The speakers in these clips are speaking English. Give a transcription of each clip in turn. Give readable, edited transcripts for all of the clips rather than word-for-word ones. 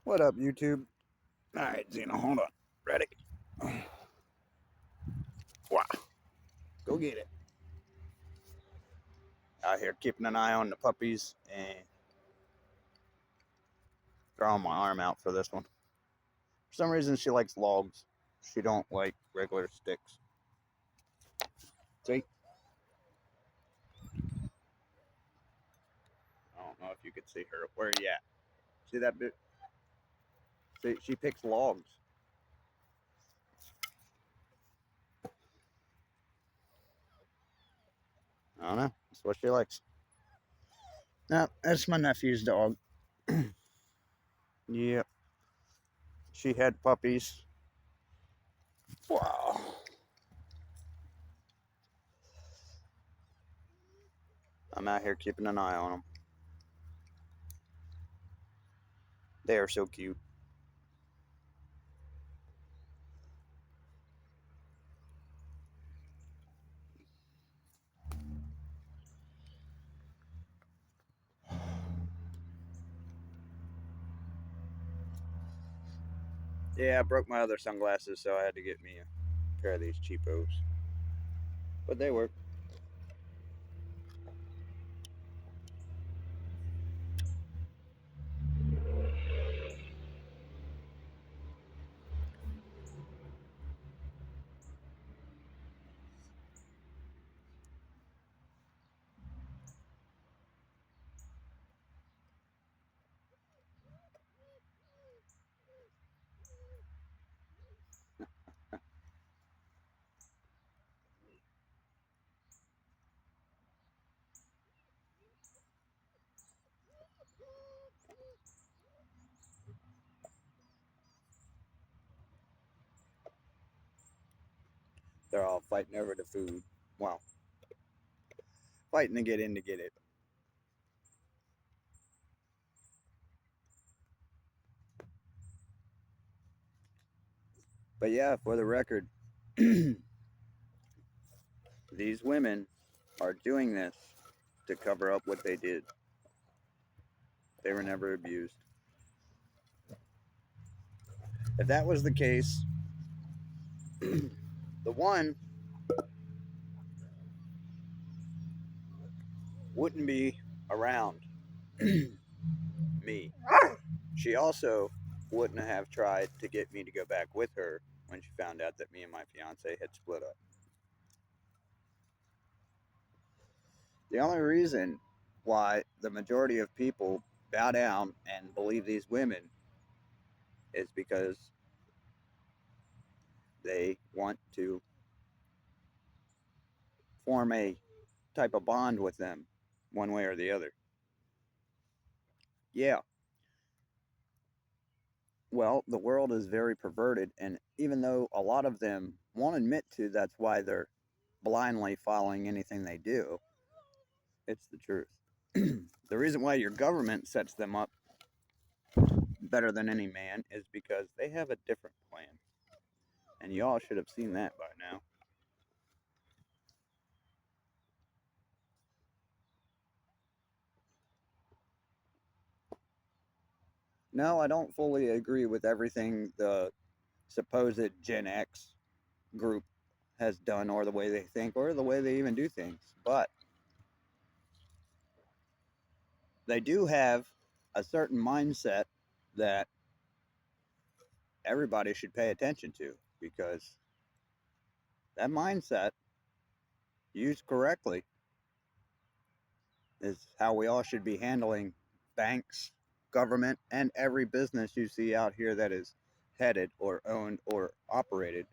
What up, YouTube? Alright, Xena, hold on. Ready? Wow. Go get it. Out here keeping an eye on the puppies and throwing my arm out for this one. For some reason, she likes logs. She don't like regular sticks. See? I don't know if you could see her. Where are you at? See that bit? See, she picks logs. I don't know. That's what she likes. No, that's my nephew's dog. Yep. She had puppies. Wow. I'm out here keeping an eye on them. They are so cute. Yeah, I broke my other sunglasses, so I had to get me a pair of these cheapos. But they work. They're all fighting over the food. Wow. Fighting to get in to get it. But yeah, for the record, these women are doing this to cover up what they did. They were never abused. If that was the case, the one wouldn't be around me. She also wouldn't have tried to get me to go back with her when she found out that me and my fiance had split up. The only reason why the majority of people bow down and believe these women is because they want to form a type of bond with them one way or the other. Yeah, well, the world is very perverted, and even though a lot of them won't admit to that's why they're blindly following anything they do, it's the truth. The reason why your government sets them up better than any man is because they have a different plan. And y'all should have seen that by now. No, I don't fully agree with everything the supposed Gen X group has done, or the way they think, or the way they even do things. But they do have a certain mindset that everybody should pay attention to, because that mindset, used correctly, is how we all should be handling banks, government, and every business you see out here that is headed or owned or operated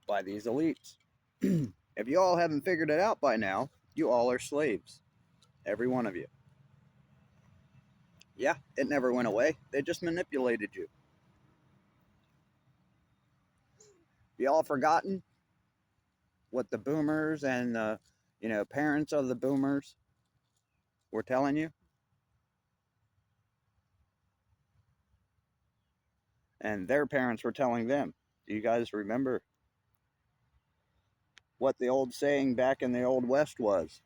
by these elites. If you all haven't figured it out by now, you all are slaves. Every one of you. Yeah, it never went away. They just manipulated you. You all forgotten what the boomers and the parents of the boomers were telling you? And their parents were telling them. Do you guys remember what the old saying back in the old West was?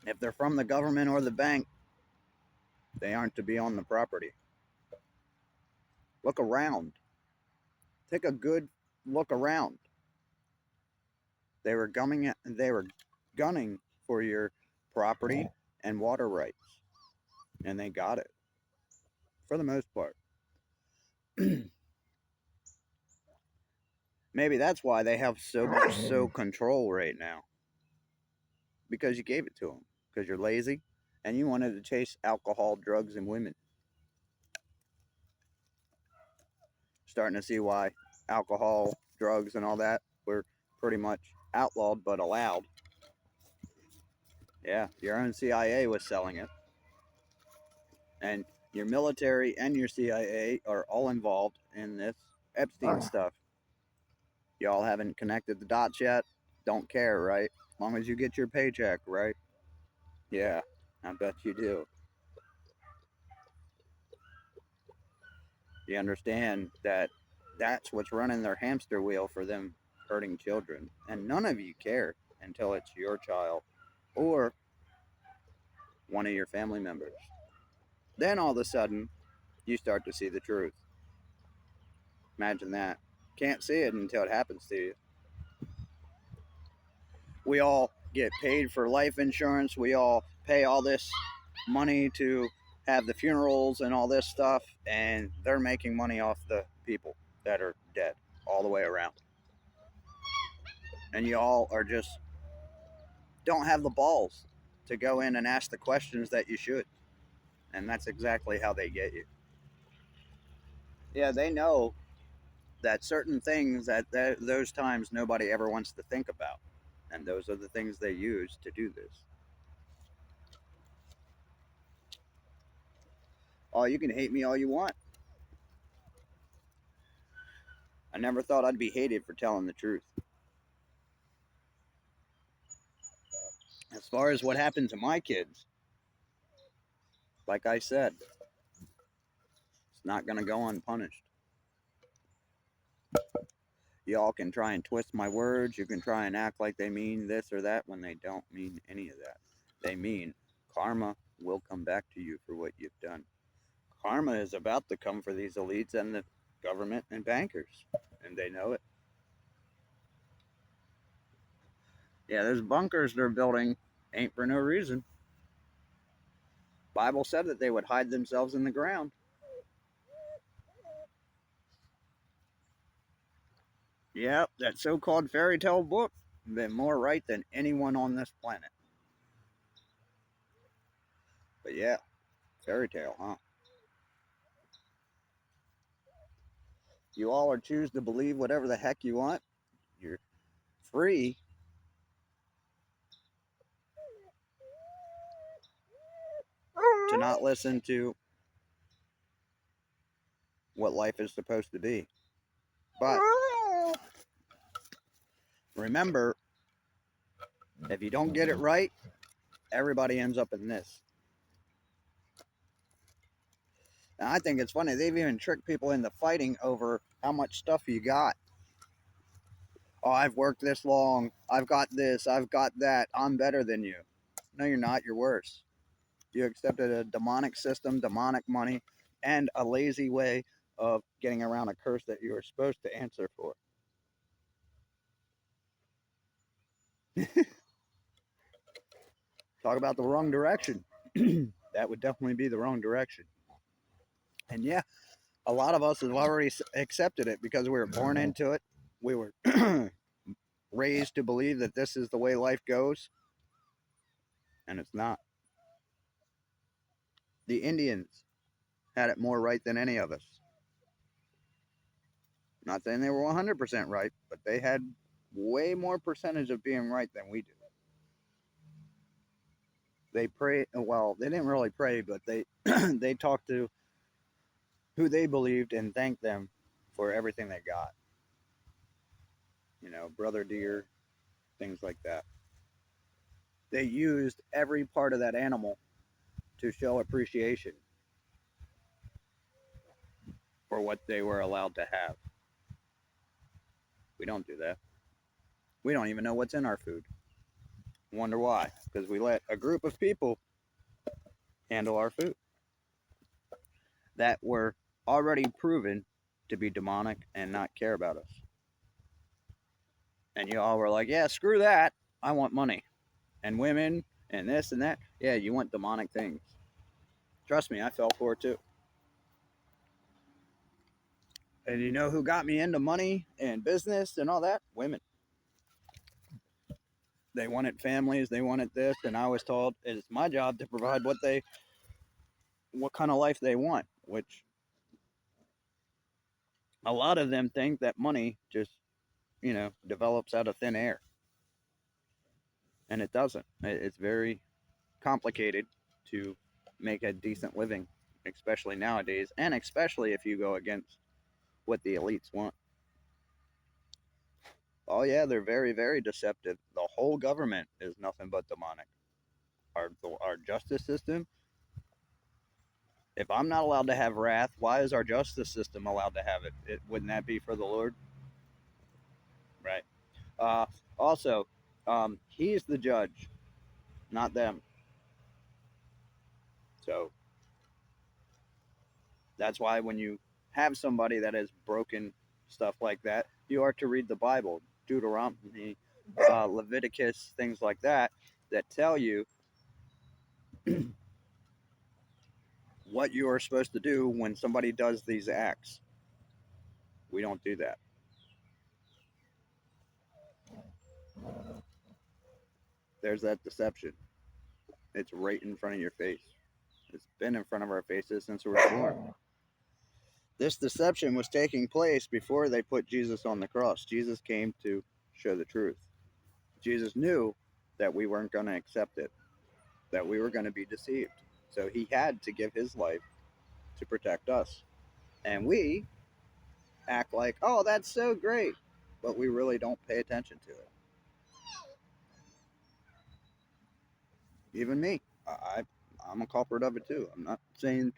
If they're from the government or the bank, they aren't to be on the property. Look around. Take a good look around. They were gunning for your property and water rights, and they got it for the most part. Maybe that's why they have so much control right now, because you gave it to them, because you're lazy and you wanted to chase alcohol, drugs, and women. Starting to see why alcohol, drugs, and all that were pretty much outlawed but allowed. Yeah, your own CIA was selling it. And your military and your CIA are all involved in this Epstein stuff. Y'all haven't connected the dots yet? Don't care, right? As long as you get your paycheck, right? Yeah, I bet you do. You understand that that's what's running their hamster wheel for them hurting children. And none of you care until it's your child or one of your family members. Then all of a sudden, you start to see the truth. Imagine that. Can't see it until it happens to you. We all get paid for life insurance. We all pay all this money to have the funerals and all this stuff, and they're making money off the people that are dead all the way around. And you all are just don't have the balls to go in and ask the questions that you should. And that's exactly how they get you. Yeah, they know that certain things at those times nobody ever wants to think about. And those are the things they use to do this. Oh, you can hate me all you want. I never thought I'd be hated for telling the truth. As far as what happened to my kids, like I said, it's not going to go unpunished. Y'all can try and twist my words. You can try and act like they mean this or that when they don't mean any of that. They mean karma will come back to you for what you've done. Karma is about to come for these elites and the government and bankers, and they know it. Yeah, those bunkers they're building ain't for no reason. Bible said that they would hide themselves in the ground. Yep, that so-called fairy tale book been more right than anyone on this planet. But yeah, fairy tale, huh? You all are choose to believe whatever the heck you want. You're free to not listen to what life is supposed to be. But remember, if you don't get it right, everybody ends up in this. And I think it's funny, they've even tricked people into fighting over how much stuff you got. Oh, I've worked this long. I've got this. I've got that. I'm better than you. No, you're not. You're worse. You accepted a demonic system, demonic money, and a lazy way of getting around a curse that you were supposed to answer for. Talk about the wrong direction. That would definitely be the wrong direction. And yeah, a lot of us have already accepted it because we were born into it. We were raised to believe that this is the way life goes, and it's not. The Indians had it more right than any of us. Not saying they were 100% right, but they had way more percentage of being right than we do. They pray, well, they didn't really pray, but they they talked to who they believed and thanked them for everything they got. You know, brother deer, things like that. They used every part of that animal to show appreciation for what they were allowed to have. We don't do that. We don't even know what's in our food. Wonder why? Because we let a group of people handle our food that were already proven to be demonic and not care about us. And you all were like, yeah, screw that. I want money and women and this and that. Yeah, you want demonic things. Trust me, I fell for it too. And you know who got me into money and business and all that? Women. They wanted families, they wanted this, and I was told it's my job to provide what kind of life they want, which a lot of them think that money just, develops out of thin air. And it doesn't. It's very complicated to make a decent living, especially nowadays, and especially if you go against what the elites want. Oh yeah, they're very, very deceptive. The whole government is nothing but demonic. Our justice system. If I'm not allowed to have wrath, why is our justice system allowed to have it? Wouldn't that be for the Lord? Right. Uh, Also, he's the judge, not them. So that's why when you have somebody that has broken stuff like that, you are to read the Bible, Deuteronomy, Leviticus, things like that, that tell you what you are supposed to do when somebody does these acts. We don't do that. There's that deception. It's right in front of your face. It's been in front of our faces since we were born. This deception was taking place before they put Jesus on the cross. Jesus came to show the truth. Jesus knew that we weren't going to accept it, that we were going to be deceived. So he had to give his life to protect us. And we act like, oh, that's so great, but we really don't pay attention to it. Even me, I'm a culprit of it too. I'm not saying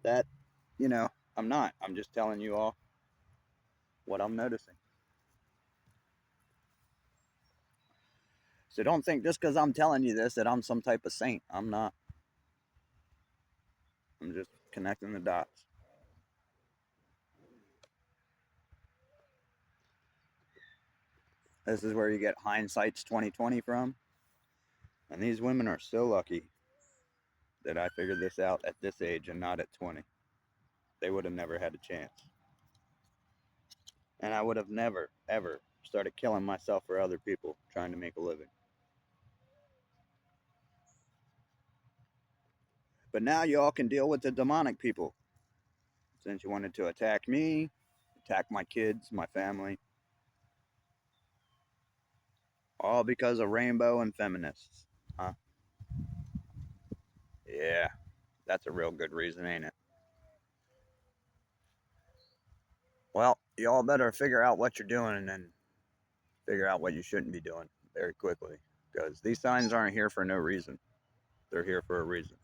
that, you know, I'm not. I'm just telling you all what I'm noticing. So don't think just because I'm telling you this that I'm some type of saint. I'm not. I'm just connecting the dots. This is where you get hindsight's 2020 from. And these women are so lucky that I figured this out at this age and not at 20. They would have never had a chance. And I would have never, ever started killing myself for other people trying to make a living. But now y'all can deal with the demonic people. Since you wanted to attack me, attack my kids, my family, all because of rainbow and feminists. Huh? Yeah, that's a real good reason, ain't it? Well, y'all better figure out what you're doing and then figure out what you shouldn't be doing very quickly. Because these signs aren't here for no reason. They're here for a reason.